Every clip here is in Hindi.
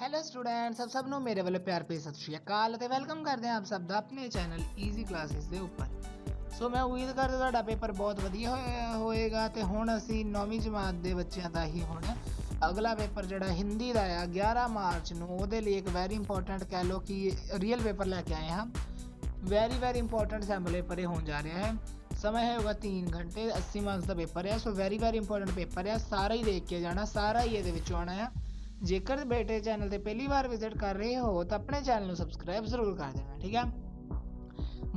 ਹੈਲੋ ਸਟੂਡੈਂਟਸ, ਸਭ ਨੂੰ ਮੇਰੇ ਵੱਲੋਂ ਪਿਆਰ ਭਰੀ ਸਤਿ ਸ਼੍ਰੀ ਅਕਾਲ ਅਤੇ ਵੈਲਕਮ ਕਰਦੇ ਹਾਂ ਆਪ ਸਭ ਦਾ ਆਪਣੇ ਚੈਨਲ ਈਜ਼ੀ ਕਲਾਸਿਸ ਦੇ ਉੱਪਰ। ਸੋ ਮੈਂ ਉਮੀਦ ਕਰਦਾ ਤੁਹਾਡਾ ਪੇਪਰ ਬਹੁਤ ਵਧੀਆ ਹੋਏਗਾ ਤੇ ਹੁਣ ਅਸੀਂ 9ਵੀਂ ਜਮਾਤ ਦੇ ਬੱਚਿਆਂ ਦਾ ਹੀ ਹੁਣ ਅਗਲਾ ਪੇਪਰ ਜਿਹੜਾ ਹਿੰਦੀ ਦਾ ਆ 11 ਮਾਰਚ ਨੂੰ, ਉਹਦੇ ਲਈ ਇੱਕ ਵੈਰੀ ਇੰਪੋਰਟੈਂਟ ਕਹਿ ਲਓ ਕਿ ਰੀਅਲ ਪੇਪਰ ਲੈ ਕੇ ਆਏ ਹਾਂ। ਵੈਰੀ ਇੰਪੋਰਟੈਂਟ ਸੈਂਪਲ पेपर होने जा रहा है। समय है होगा 3 घंटे, 80 मार्क्स का पेपर है। सो वैरी इंपॉर्टेंट पेपर है, सारा ही देख के जाना, सारा ही ये आना है। जेकर बेटे चैनल ते पहली बार विजिट कर रहे हो तो अपने चैनल को सब्सक्राइब जरूर कर देना, ठीक है।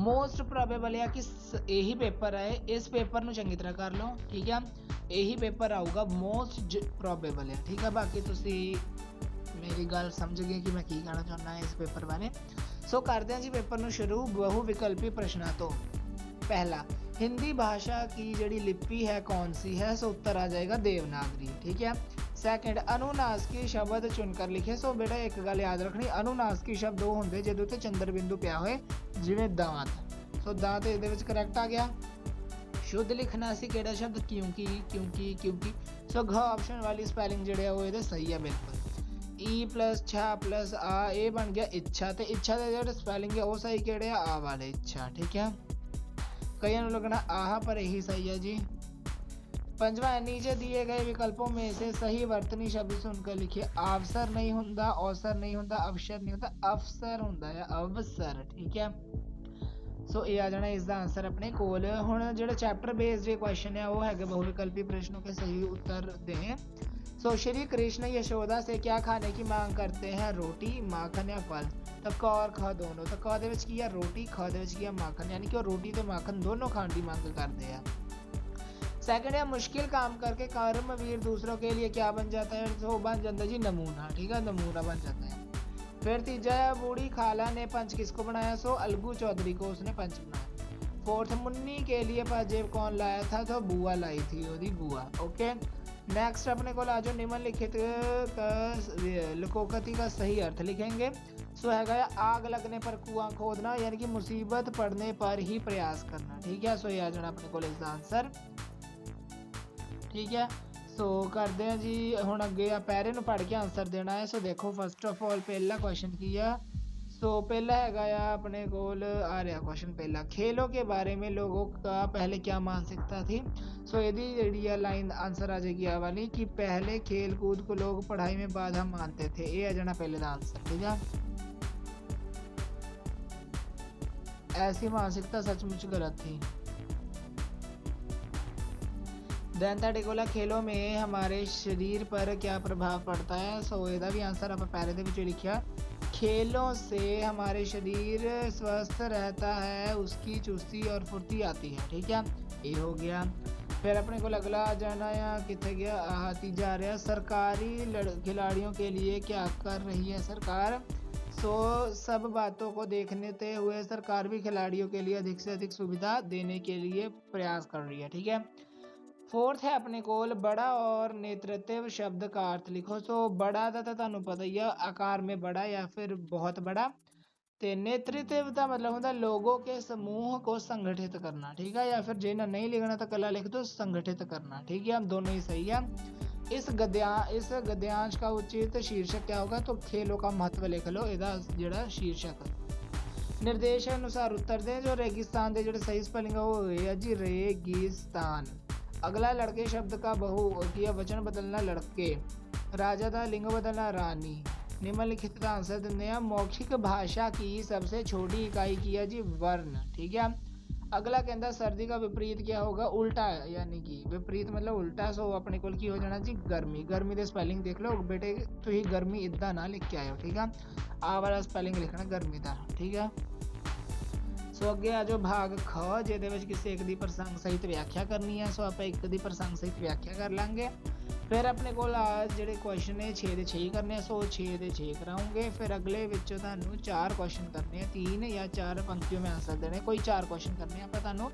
मोस्ट प्रोबेबल है कि यही पेपर है, इस पेपर को चंगी तरह कर लो, ठीक है। यही पेपर आऊगा, मोस्ट प्रोबेबल है, ठीक है। बाकी तुसी मेरी गल समझ गए कि मैं की कहना चाहना है इस पेपर बारे। सो करते हैं जी पेपर में शुरू बहु विकल्पी प्रश्नों तो। पहला, हिंदी भाषा की जड़ी लिपि है कौन सी है? सो उत्तर आ जाएगा देवनागरी, ठीक है। सैकेंड, अनुनासिकी शब्द चुनकर लिखे। सो बेटा एक गल याद रखनी, अनुनासिकी शब्द वो होंगे जो उत्ते चंद्र बिंदु पिया होए, जिवें दांत। सो दांत इहदे विच करैक्ट आ गया। शुद्ध लिखना सी केड़ा शब्द? क्योंकि क्योंकि क्योंकि। सो घ ऑप्शन वाली स्पैलिंग जिहड़े आ वो इहदे सही है बिल्कुल। ई प्लस छा प्लस आ, ये बन गया इच्छा। तो इच्छा के जो स्पैलिंग है वो सही केड़े आ वाले इच्छा, ठीक है। कई लगना आह पर यही सही है जी। पंजवा, नीचे दिए गए विकल्पों में से सही वर्तनी शब्द सुनकर लिखिए। अवसर नहीं होंदा, अवसर नहीं होंदा, अवसर नहीं होंदा, अवसर होंदा है अवसर, ठीक है। सो ये आ जाना इसका आंसर अपने कोल। हुण जिहड़ा चैप्टर बेस्ड जो क्वेश्चन है वो है बहुविकल्पी प्रश्नों के सही उत्तर दें। सो श्री कृष्ण यशोदा से क्या खाने की मांग करते हैं? रोटी, माखन या फल। तो क और ख दोनों। तो क दे विच की है रोटी, ख दे विच की है माखन, यानी कि वो रोटी तो माखन दोनों खाने की मांग करते हैं। सेकंड है, मुश्किल काम करके कर्मवीर दूसरों के लिए क्या बन जाता है? तो बन जाता है जी नमूना, ठीक है, नमूना बन जाता है। फिर तीजा है, बूढ़ी खाला ने पंच किसको बनाया? सो अलगू चौधरी को उसने पंच बनाया। फोर्थ, मुन्नी के लिए पाजेब कौन लाया था? तो बुआ लाई थी, ओदी बुआ, ओके। नेक्स्ट अपने को आज निम्नलिखित लोकोक्ति का सही अर्थ लिखेंगे। सो है आग लगने पर कुआं खोदना, यानी कि मुसीबत पड़ने पर ही प्रयास करना, ठीक है। सो ये आ जाना अपने को इसका आंसर, ठीक है। सो करते हैं जी हुण अगे पैरे नूं पढ़ के आंसर देना है। सो देखो फर्स्ट ऑफ ऑल पहला क्वेश्चन की है। सो पहला है अपने कोल आ रहा क्वेश्चन पहला, खेलों के बारे में लोगों का पहले क्या मानसिकता थी? सो यदि जी लाइन आंसर आ जाएगी आ वाली कि पहले खेल कूद को लोग पढ़ाई में बाधा मानते थे। ये आ जाना पहले का आंसर, ठीक है। ऐसी मानसिकता सचमुच गलत थी। दैनता खेलों में हमारे शरीर पर क्या प्रभाव पड़ता है? सो यदा भी आंसर आप पैरे दे विच लिखिया, खेलों से हमारे शरीर स्वस्थ रहता है, उसकी चुस्ती और फुर्ती आती है, ठीक है, ये हो गया। फिर अपने को अगला जाना है कितने गया तीजा आ रहा, सरकारी खिलाड़ियों के लिए क्या कर रही है सरकार? सो सब बातों को देखते हुए सरकार भी खिलाड़ियों के लिए अधिक से अधिक सुविधा देने के लिए प्रयास कर रही है, ठीक है। फोर्थ है अपने कोल बड़ा और नेतृत्व शब्द का अर्थ लिखो। सो बड़ा का तो तुहानू पता ही है, आकार में बड़ा या फिर बहुत बड़ा। ते नेतृत्व का मतलब होता लोगों के समूह को संगठित करना, ठीक है। या फिर जिन्हें नहीं लिखना तो कला लिख दो संगठित करना, ठीक है, दोनों ही सही है। इस गद्यांश का उचित शीर्षक क्या होगा? तो खेलों का महत्व लिख लो, इहदा जिहड़ा शीर्षक। निर्देश अनुसार उत्तर दें। जो रेगिस्तान के जिहड़े सही स्पेलिंग है वो है जी रेगिस्तान। अगला लड़के शब्द का बहु किया वचन बदलना लड़के, राजा का लिंग बदलना रानी। निम्नलिखित का आंसर देते हैं। मौखिक भाषा की सबसे छोटी इकाई की है जी वर्ण, ठीक है। अगला कहता सर्दी का विपरीत क्या होगा? उल्टा, यानी कि विपरीत मतलब उल्टा। सो अपने को की हो जाना जी गर्मी। गर्मी के स्पेलिंग देख लो बेटे, तो ही गर्मी इदा ना लिख के आयो, ठीक है। आ वाला स्पेलिंग लिखना गर्मी का, ठीक है। सो अगे आ जाओ भाग ख, जिहदे विच किसी एक दी प्रसंग सहित व्याख्या करनी है। सो आप एक दी प्रसंग सहित व्याख्या कर लांगे। फिर अपने को जिहड़े क्वेश्चन है 6 दे 6 करने हैं। सो 6 दे 6 कराऊंगे। फिर अगले विचों तुहानू 4 क्वेश्चन करने हैं, 3 या 4 पंक्तियों में आंसर देने, कोई 4 क्वेश्चन करने हैं, आप तुहानू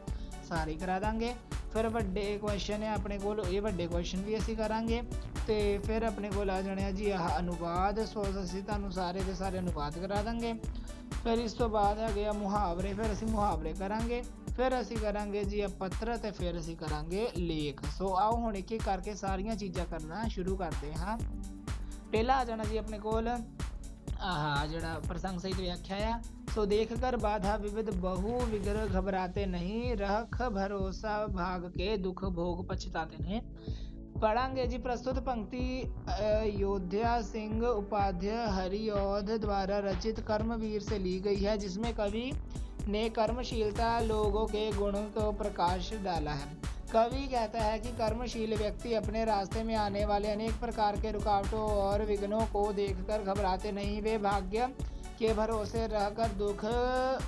सारे करा देंगे। फिर वड्डे क्वेश्चन है अपने को, ये वड्डे क्वेश्चन भी असीं करांगे। तो फिर अपने को आ जाने जी आह अनुवाद। सो असीं तुहानू सारे के सारे अनुवाद करा देंगे। फिर इस तो बाद है गया मुहावरे, फिर असीं मुहावरे करांगे। फिर असीं करांगे जी पत्र, तो फिर असीं करांगे लेख। सो आओ हुण एक एक करके सारियां चीज़ां करना शुरू करते हाँ। पहला आ जाना जी अपने कोल आहा जड़ा प्रसंग सहित व्याख्या है। सो देख कर बाधा विविध बहु विग्रह घबराते नहीं, रख भरोसा भाग के दुख भोग पछताते नहीं। पढ़ांगे जी। प्रस्तुत पंक्ति अयोध्या सिंह उपाध्याय हरिऔध द्वारा रचित कर्मवीर से ली गई है, जिसमें कवि ने कर्मशीलता लोगों के गुणों को प्रकाश डाला है। कवि कहता है कि कर्मशील व्यक्ति अपने रास्ते में आने वाले अनेक प्रकार के रुकावटों और विघ्नों को देखकर घबराते नहीं, वे भाग्य के भरोसे रहकर दुख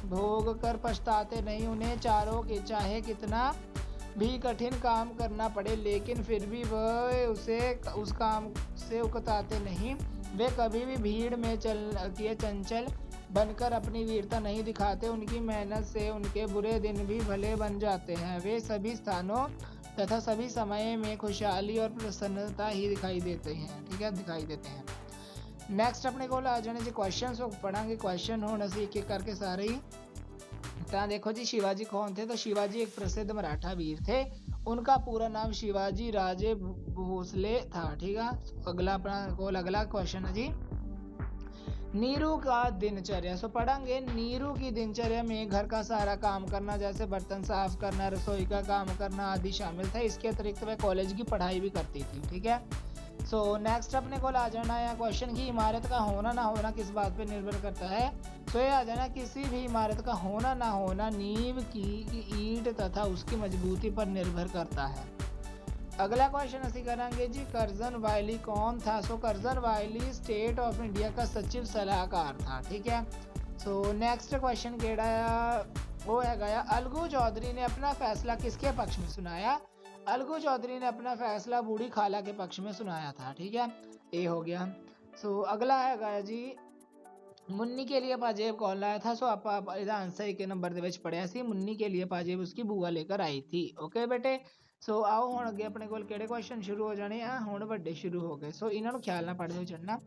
भोग कर पछताते नहीं। उन्हें चारों के चाहे कितना भी कठिन काम करना पड़े, लेकिन फिर भी वह उस काम से उकताते नहीं। वे कभी भी भीड़ में चंचल बनकर अपनी वीरता नहीं दिखाते। उनकी मेहनत से उनके बुरे दिन भी भले बन जाते हैं। वे सभी स्थानों तथा सभी समय में खुशहाली और प्रसन्नता ही दिखाई देते हैं। ठीक है, दिखाई देते हैं। नेक्स्ट अपने को आ जाने जी क्वेश्चन पढ़ांगे। क्वेश्चन होने से एक एक करके सारे ही। तो देखो जी, शिवाजी कौन थे? तो शिवाजी एक प्रसिद्ध मराठा वीर थे। उनका पूरा नाम शिवाजी राजे भोसले था। ठीक है, अगला अपना अगला क्वेश्चन है जी, नीरू का दिनचर्या। सो पढ़ेंगे, नीरू की दिनचर्या में घर का सारा काम करना, जैसे बर्तन साफ करना, रसोई का काम करना आदि शामिल था। इसके अतिरिक्त वह कॉलेज की पढ़ाई भी करती थी। ठीक है, सो नेक्स्ट अपने को आ जाना है क्वेश्चन की इमारत का होना ना होना किस बात पे निर्भर करता है? सो ये आ जाना, किसी भी इमारत का होना ना होना नींव की ईंट तथा उसकी मजबूती पर निर्भर करता है। अगला क्वेश्चन ਅਸੀਂ करेंगे जी, कर्जन वायली कौन था? सो कर्जन वायली स्टेट ऑफ इंडिया का सचिव सलाहकार था। ठीक है, सो नेक्स्ट क्वेश्चन केड़ा वो है अलगू चौधरी ने अपना फैसला किसके पक्ष में सुनाया? अलगू चौधरी ने अपना फैसला बूढ़ी खाला के पक्ष में सुनाया था। ठीक है, ये हो गया। सो अगला है जी, मुन्नी के लिए पाजेब कौन लाया था? सो आप आंसर के नंबर ਦੇ ਵਿੱਚ ਪੜਿਆ ਸੀ, मुन्नी के लिए पाजेब उसकी बुआ लेकर आई थी। ओके बेटे, सो आओ ਹੁਣ ਅੱਗੇ ਆਪਣੇ ਕੋਲ ਕਿਹੜੇ क्वेश्चन शुरू हो जाने ਆ, ਹੁਣ ਵੱਡੇ शुरू हो गए। सो ਇਹਨਾਂ ਨੂੰ ख्याल ਨਾਲ पढ़ते हुए चलना।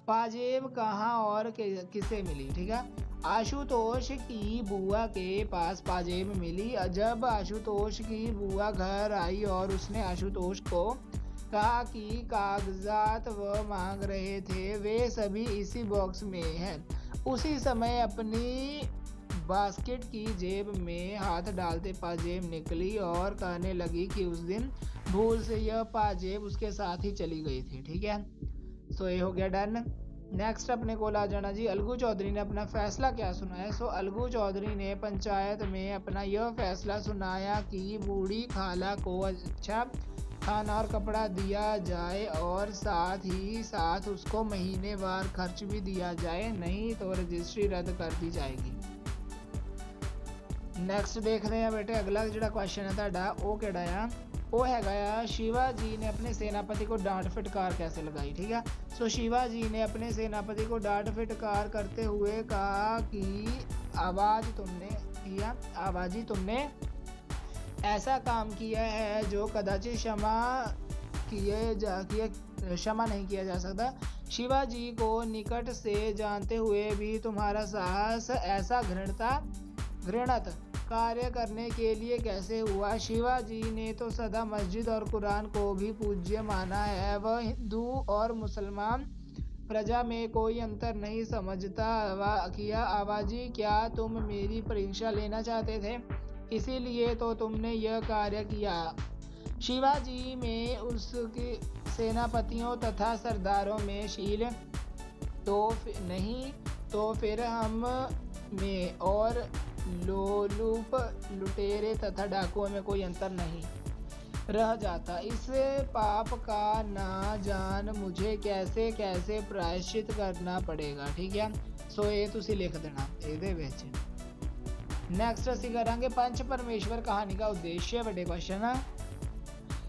पाजेब कहाँ और किसे मिली? ठीक है, आशुतोष की बुआ के पास पाजेब मिली। जब आशुतोष की बुआ घर आई और उसने आशुतोष को कहा कि कागजात वो मांग रहे थे वे सभी इसी बॉक्स में हैं। उसी समय अपनी बास्केट की जेब में हाथ डालते पाजेब निकली और कहने लगी कि उस दिन भूल से यह पाजेब उसके साथ ही चली गई थी। ठीक है, सो ये हो गया डन। नेक्स्ट अपने को आ जाना जी, अलगू चौधरी ने अपना फैसला क्या सुनाया? सो अलगू चौधरी ने पंचायत में अपना यह फैसला सुनाया कि बूढ़ी खाला को अच्छा खाना और कपड़ा दिया जाए और साथ ही साथ उसको महीनेवार खर्च भी दिया जाए, नहीं तो रजिस्ट्री रद्द कर दी जाएगी। नेक्स्ट देखते हैं बेटे, अगला जो क्वेश्चन है ਤੁਹਾਡਾ ਉਹ ਕਿਹੜਾ ਆ? वो है शिवाजी ने अपने सेनापति को डांट फटकार कैसे लगाई? ठीक है, सो शिवाजी ने अपने सेनापति को डांट फटकार करते हुए कहा कि आवाजी तुमने ऐसा काम किया है जो कदाचित क्षमा नहीं किया जा सकता। शिवाजी को निकट से जानते हुए भी तुम्हारा साहस ऐसा घृणित कार्य करने के लिए कैसे हुआ? शिवाजी ने तो सदा मस्जिद और कुरान को भी पूज्य माना है। वह हिंदू और मुसलमान प्रजा में कोई अंतर नहीं समझता। आवाजी, क्या तुम मेरी परीक्षा लेना चाहते थे? इसीलिए तो तुमने यह कार्य किया। शिवाजी में उसके सेनापतियों तथा सरदारों में शील तो नहीं, तो फिर हम में और लोलूप लुटेरे तथा डाकुओं में कोई अंतर नहीं रह जाता। इस पाप का ना जान मुझे कैसे कैसे प्रायश्चित करना पड़ेगा। ठीक है, सो ये तुसी लिख देना ਇਹਦੇ ਵਿੱਚ। नेक्स्ट ਅਸੀਂ ਕਰਾਂਗੇ पंच परमेश्वर कहानी का उद्देश्य। बड़े क्वेश्चन है।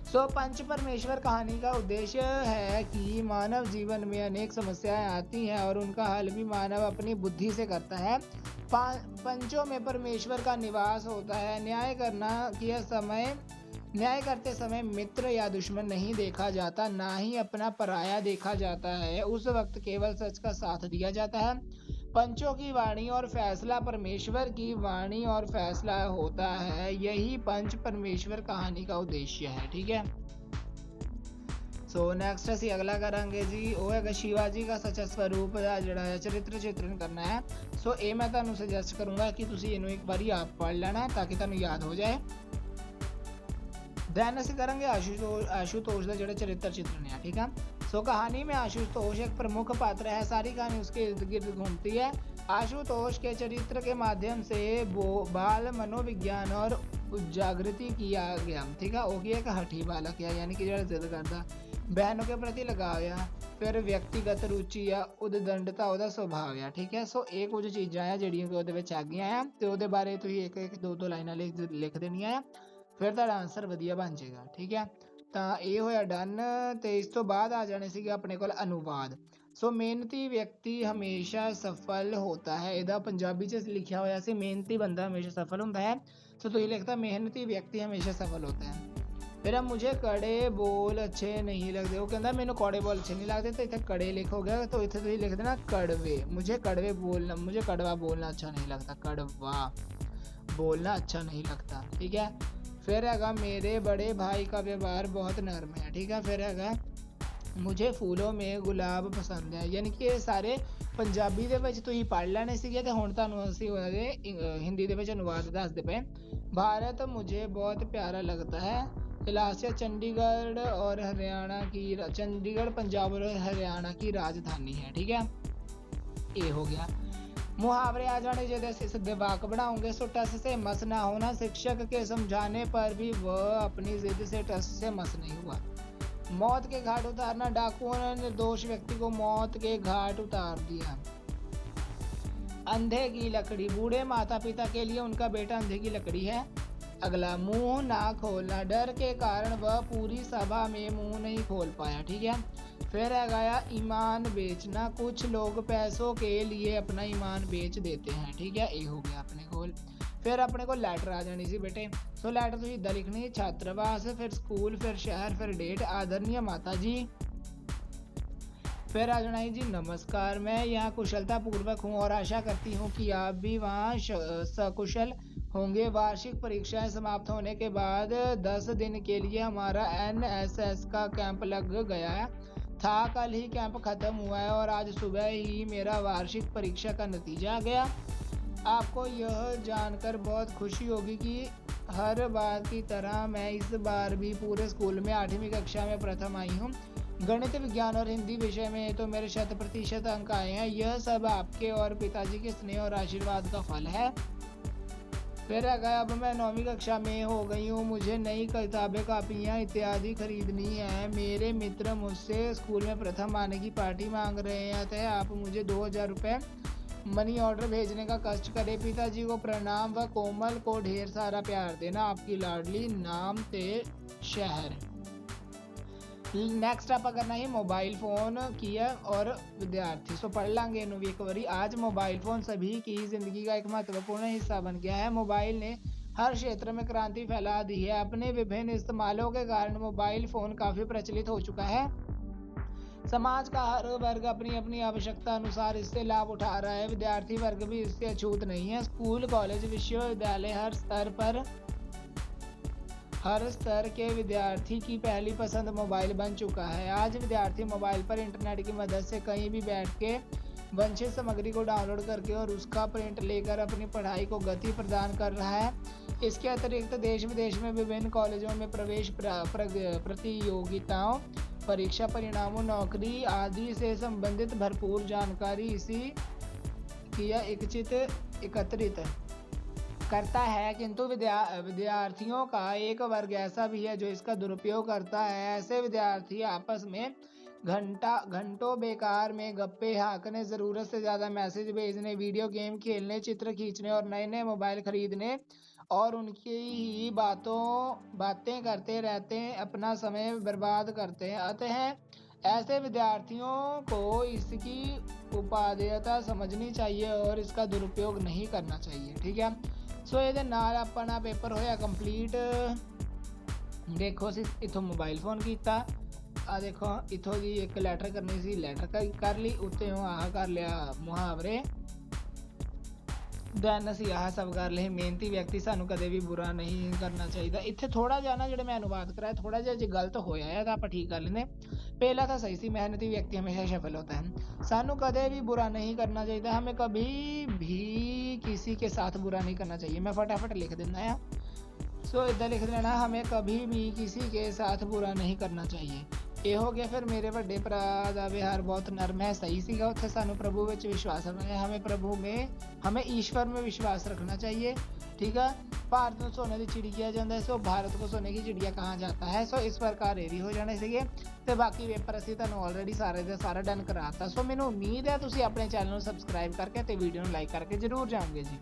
सो पंच परमेश्वर कहानी का उद्देश्य है कि मानव जीवन में अनेक समस्याएं आती हैं और उनका हल भी मानव अपनी बुद्धि से करता है। पंचों में परमेश्वर का निवास होता है। न्याय करते समय मित्र या दुश्मन नहीं देखा जाता, ना ही अपना पराया देखा जाता है। उस वक्त केवल सच का साथ दिया जाता है। पंचों की वाणी और फैसला परमेश्वर की वाणी और फैसला होता है। यही पंच परमेश्वर कहानी का उद्देश्य है। ठीक है, ਸੋ ਨੈਕਸਟ ਅਸੀਂ ਅਗਲਾ ਕਰਾਂਗੇ ਜੀ, ਉਹ ਹੈਗਾ ਸ਼ਿਵਾਜੀ ਦਾ ਸੱਚਾ ਸਰੂਪ ਦਾ ਜਿਹੜਾ ਹੈ ਚਰਿੱਤਰ ਚਿਤਰਨ ਕਰਨਾ ਹੈ। ਸੋ ਇਹ ਮੈਂ ਤੁਹਾਨੂੰ ਸੁਜੈਸਟ ਕਰੂੰਗਾ ਕਿ ਤੁਸੀਂ ਇਹਨੂੰ ਇੱਕ ਵਾਰੀ ਆਪ ਪੜ੍ਹ ਲੈਣਾ ਤਾਂ ਕਿ ਤੁਹਾਨੂੰ ਯਾਦ ਹੋ ਜਾਏ। देन ਅਸੀਂ ਕਰਾਂਗੇ आशुतोष का ਜਿਹੜਾ चरित्र चित्रण है। ठीक है, सो कहानी में आशुतोष एक प्रमुख पात्र है। सारी कहानी उसके इर्द गिर्द घूमती है। आशुतोष के चरित्र के माध्यम से बाल मनोविज्ञान और उजागृति किया गया। ठीक है, वो एक हठी बालक है, यानी कि जो जिद करता बहनों के प्रति लगाव आ, फिर व्यक्तिगत रुचि आ, उददंडता ਉਹਦਾ ਸੁਭਾਅ ਆ। ठीक है, सो ਇਹ ਕੁਝ ਚੀਜ਼ਾਂ ਆ ਜਿਹੜੀਆਂ ਕਿ ਉਹਦੇ ਵਿੱਚ ਹੈਗੀਆਂ ਆ ਤੇ ਉਹਦੇ ਬਾਰੇ ਤੁਸੀਂ ਇੱਕ ਦੋ ਲਾਈਨਾਂ ਲਿਖ ਦੇਣੀਆਂ ਆ, ਫਿਰ ਤੁਹਾਡਾ ਆਨਸਰ ਵਧੀਆ ਬਣ ਜਾਏਗਾ। ਠੀਕ ਹੈ, ਤਾਂ ਇਹ ਹੋਇਆ ਡਨ। ਤੇ ਇਸ ਤੋਂ ਬਾਅਦ ਆ ਜਾਣੇ ਸੀਗੇ ਆਪਣੇ ਕੋਲ ਅਨੁਵਾਦ। ਸੋ ਮਿਹਨਤੀ ਵਿਅਕਤੀ ਹਮੇਸ਼ਾ ਸਫਲ ਹੋਤਾ ਹੈ। ਇਹਦਾ ਪੰਜਾਬੀ 'ਚ ਲਿਖਿਆ ਹੋਇਆ ਸੀ ਮਿਹਨਤੀ ਬੰਦਾ ਹਮੇਸ਼ਾ ਸਫਲ ਹੁੰਦਾ ਹੈ। ਸੋ ਤੁਸੀਂ ਲਿਖਤਾ ਮਿਹਨਤੀ ਵਿਅਕਤੀ ਹਮੇਸ਼ਾ ਸਫਲ ਹੋਤਾ ਹੈ। ਫਿਰ ਮੁਝੇ ਕੜੇ ਬੋਲ ਅੱਛੇ ਨਹੀਂ ਲੱਗਦੇ। ਉਹ ਕਹਿੰਦਾ ਮੈਨੂੰ ਕੌੜੇ ਬੋਲ ਅੱਛੇ ਨਹੀਂ ਲੱਗਦੇ, ਤਾਂ ਇੱਥੇ ਕੜੇ ਲਿਖੋਗੇ ਤਾਂ ਇੱਥੇ ਤੁਸੀਂ ਲਿਖ ਦੇਣਾ कड़वे। मुझे कड़वे बोलना, मुझे कड़वा बोलना अच्छा नहीं लगता, कड़वा बोलना अच्छा नहीं लगता। ठीक है, फिर हैगा मेरे बड़े भाई का व्यवहार बहुत नरम है। ठीक है, फिर हैगा मुझे फूलों में गुलाब पसंद है। यानी कि ਇਹ ਸਾਰੇ ਪੰਜਾਬੀ ਦੇ ਵਿੱਚ ਤੁਸੀਂ ਪੜ੍ਹ ਲੈਣੇ ਸੀਗੇ ਤੇ ਹੁਣ ਤੁਹਾਨੂੰ ਅਸੀਂ ਉਹਦੇ ਹਿੰਦੀ ਦੇ ਵਿੱਚ ਅਨੁਵਾਦ ਦੱਸਦੇ ਪਏ। भारत मुझे बहुत प्यारा लगता है। क्लास चंडीगढ़ और हरियाणा की, चंडीगढ़ पंजाब और हरियाणा की राजधानी है। ठीक है, ये हो गया। मुहावरे आ जाने जैसे सीधे वाक बनाओगे। सो टस से मस ना होना। शिक्षक के समझाने पर भी वह अपनी जिद से टस से मस नहीं हुआ। मौत के घाट उतारना। डाकुओं ने निर्दोष व्यक्ति को मौत के घाट उतार दिया। अंधे की लकड़ी। बूढ़े माता पिता के लिए उनका बेटा अंधे की लकड़ी है। अगला मुंह ना खोलना। डर के कारण वह पूरी सभा में मुंह नहीं खोल पाया। ठीक है, फिर आ गया ईमान बेचना। कुछ लोग पैसों के लिए अपना ईमान बेच देते हैं। ठीक है, ये हो गया अपने को। फिर अपने को लैटर आ जानी सी बेटे। सो लैटर तो सीधा लिखनी, छात्रावास, फिर स्कूल, फिर शहर, फिर डेट। आदरणीय माता जी। फिर आ जाना है जी नमस्कार, मैं यहाँ कुशलता पूर्वक हूँ और आशा करती हूँ कि आप भी वहाँ सकुशल होंगे। वार्षिक परीक्षाएं समाप्त होने के बाद 10 दिन के लिए हमारा NSS का कैंप लग गया था। कल ही कैंप खत्म हुआ है और आज सुबह ही मेरा वार्षिक परीक्षा का नतीजा आ गया। आपको यह जानकर बहुत खुशी होगी कि हर बार की तरह मैं इस बार भी पूरे स्कूल में 8वीं कक्षा में प्रथम आई हूँ। गणित, विज्ञान और हिंदी विषय में तो मेरे 100% अंक आए हैं। यह सब आपके और पिताजी के स्नेह और आशीर्वाद का फल है। फिर अगर अब मैं 9वीं कक्षा में हो गई हूँ, मुझे नई किताबें, कापियाँ इत्यादि खरीदनी है। मेरे मित्र मुझसे स्कूल में प्रथम आने की पार्टी मांग रहे हैं, अतः आप मुझे 2000 रुपये मनी ऑर्डर भेजने का कष्ट करें। पिताजी को प्रणाम व कोमल को ढेर सारा प्यार देना। आपकी लाडली, नाम ते शहर। नैक्सट आप करना है मोबाइल फ़ोन किया और विद्यार्थी। सो पढ़ लांगे इन्हों भी एक बारी। आज मोबाइल फ़ोन सभी की ज़िंदगी का एक महत्वपूर्ण हिस्सा बन गया है। मोबाइल ने हर क्षेत्र में क्रांति फैला दी है। अपने विभिन्न इस्तेमालों के कारण मोबाइल फ़ोन काफ़ी प्रचलित हो चुका है। समाज का हर वर्ग अपनी अपनी आवश्यकता अनुसार इससे लाभ उठा रहा है। विद्यार्थी वर्ग भी इससे अछूत नहीं है। स्कूल, कॉलेज, विश्वविद्यालय हर स्तर के विद्यार्थी की पहली पसंद मोबाइल बन चुका है। आज विद्यार्थी मोबाइल पर इंटरनेट की मदद से कहीं भी बैठ के वंचित सामग्री को डाउनलोड करके और उसका प्रिंट लेकर अपनी पढ़ाई को गति प्रदान कर रहा है। इसके अतिरिक्त देश विदेश में विभिन्न कॉलेजों में प्रवेश प्रतियोगिताओं, परीक्षा परिणामों, नौकरी आदि से संबंधित भरपूर जानकारी इसी किया एकत्रित करता है। किंतु विद्यार्थियों का एक वर्ग ऐसा भी है जो इसका दुरुपयोग करता है। ऐसे विद्यार्थी आपस में घंटों बेकार में गप्पे हाँकने, ज़रूरत से ज़्यादा मैसेज भेजने, वीडियो गेम खेलने, चित्र खींचने और नए नए मोबाइल खरीदने और उनकी ही बातें करते रहते हैं, अपना समय बर्बाद करते हैं। अतः ऐसे विद्यार्थियों को इसकी उपादेयता समझनी चाहिए और इसका दुरुपयोग नहीं करना चाहिए। ठीक है, सो ये नाल अपना पेपर होया कंप्लीट। देखो सी इथों मोबाइल फोन किया, आ देखो इथों की एक लैटर करनी सी, लैटर कर ली। उत्ते आह कर लिया मुहावरे। ਦੈਨ ਅਸੀਂ ਆਹ ਸਭ ਕਰ ਲਏ। ਮਿਹਨਤੀ ਵਿਅਕਤੀ ਸਾਨੂੰ ਕਦੇ ਵੀ ਬੁਰਾ ਨਹੀਂ ਕਰਨਾ ਚਾਹੀਦਾ। ਇੱਥੇ ਥੋੜਾ ਜਿਹਾ ਨਾ ਜਿਹੜੇ ਮੈਂ ਅਨੁਵਾਦ ਕਰਾਇਆ ਥੋੜਾ ਜਿਹਾ ਜੇ ਗਲਤ ਹੋਇਆ ਹੈ ਤਾਂ ਆਪਾਂ ਠੀਕ ਕਰ ਲੈਂਦੇ। ਪਹਿਲਾ ਤਾਂ ਸਹੀ ਸੀ, मेहनती व्यक्ति हमेशा सफल होता है। ਸਾਨੂੰ ਕਦੇ ਵੀ ਬੁਰਾ नहीं करना चाहिए, हमें कभी भी किसी के साथ बुरा नहीं करना चाहिए। मैं फटाफट लिख ਦਿੰਦਾ ਆ। ਸੋ ਇੱਦਾਂ ਲਿਖ ਲੈਣਾ, हमें कभी भी किसी के साथ बुरा नहीं करना चाहिए। ਇਹ ਹੋ ਗਿਆ। ਫਿਰ ਮੇਰੇ ਵੱਡੇ ਭਰਾ ਦਾ ਵਿਹਾਰ ਬਹੁਤ ਨਰਮ ਹੈ, ਸਹੀ ਸੀਗਾ। ਉੱਥੇ ਸਾਨੂੰ ਪ੍ਰਭੂ ਵਿੱਚ ਵਿਸ਼ਵਾਸ ਰੱਖਣਾ ਹੈ। हमें ईश्वर में विश्वास रखना चाहिए। ठीक है। भारत ਨੂੰ ਸੋਨੇ ਦੀ ਚਿੜੀ ਕਿਹਾ ਜਾਂਦਾ ਹੈ। ਸੋ ਭਾਰਤ ਕੋ ਸੋਨੇ की चिड़िया कहा जाता है। ਸੋ ਇਸ ਪ੍ਰਕਾਰ ਇਹ ਵੀ ਹੋ ਜਾਣੇ ਸੀਗੇ। ਤੇ ਬਾਕੀ ਪੇਪਰ ਅਸੀਂ ਤੁਹਾਨੂੰ ਆਲਰੇਡੀ ਸਾਰੇ ਦੇ ਸਾਰਾ ਡਨ ਕਰਾਤਾ। ਸੋ ਮੈਨੂੰ ਉਮੀਦ ਹੈ ਤੁਸੀਂ ਆਪਣੇ ਚੈਨਲ ਨੂੰ ਸਬਸਕ੍ਰਾਈਬ ਕਰਕੇ ਤੇ ਵੀਡੀਓ ਨੂੰ ਲਾਈਕ ਕਰਕੇ ਜ਼ਰੂਰ ਜਾਓਗੇ ਜੀ।